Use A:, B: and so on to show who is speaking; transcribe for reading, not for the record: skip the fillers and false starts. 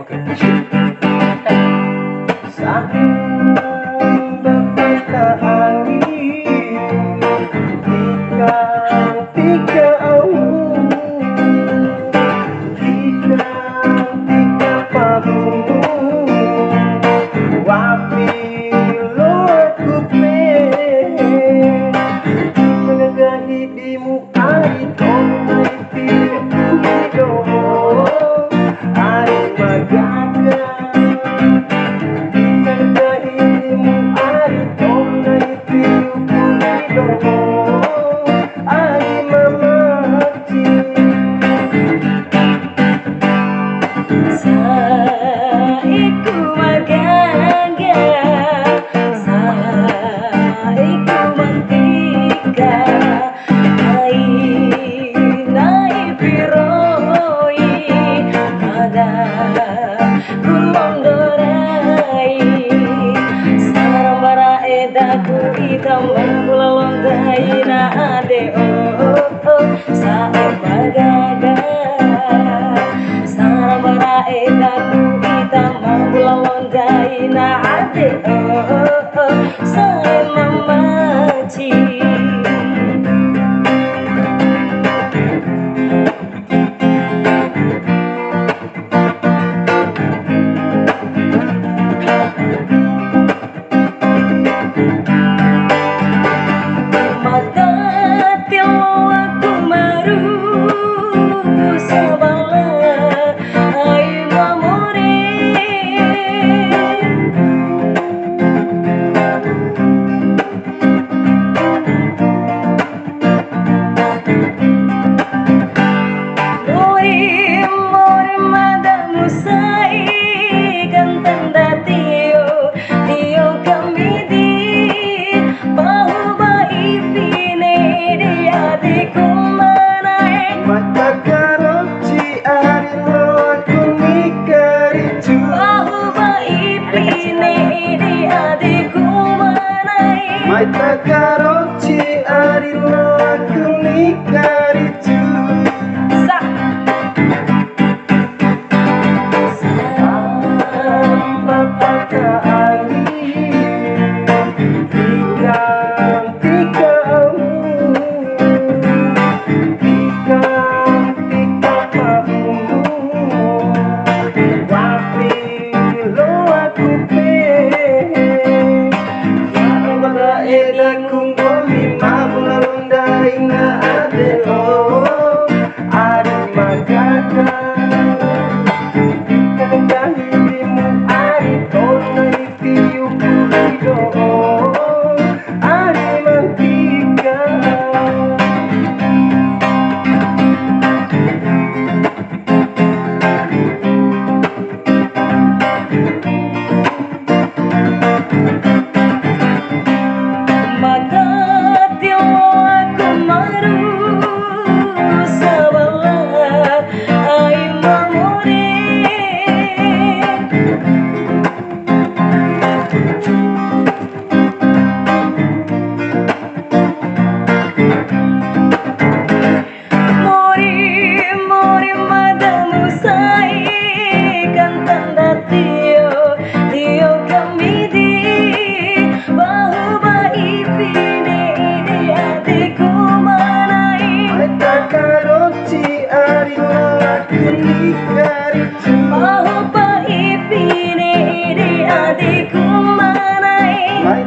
A: Oke, sayang berkata angin tiga tiga padamu wapi lo aku menggagahi dimu ari tonai tido ari magaga menggagahi dimu ari tonai tido ari mamaci
B: saiku magaga saiku mantika ai nai piroi ada kulondorai sarambara edaku hitam mulalondai na ade sae magaga sarambara edaku hitam mulalondai na ade sae mamaci
A: Mai takaroci arilo aku nikaricu sampai taka angin tiga kamu wapi lo aku eda kunggoli mabula lundai na ade ari magaga kagahi dimu ari tonai tiu pulido ari mantika Mai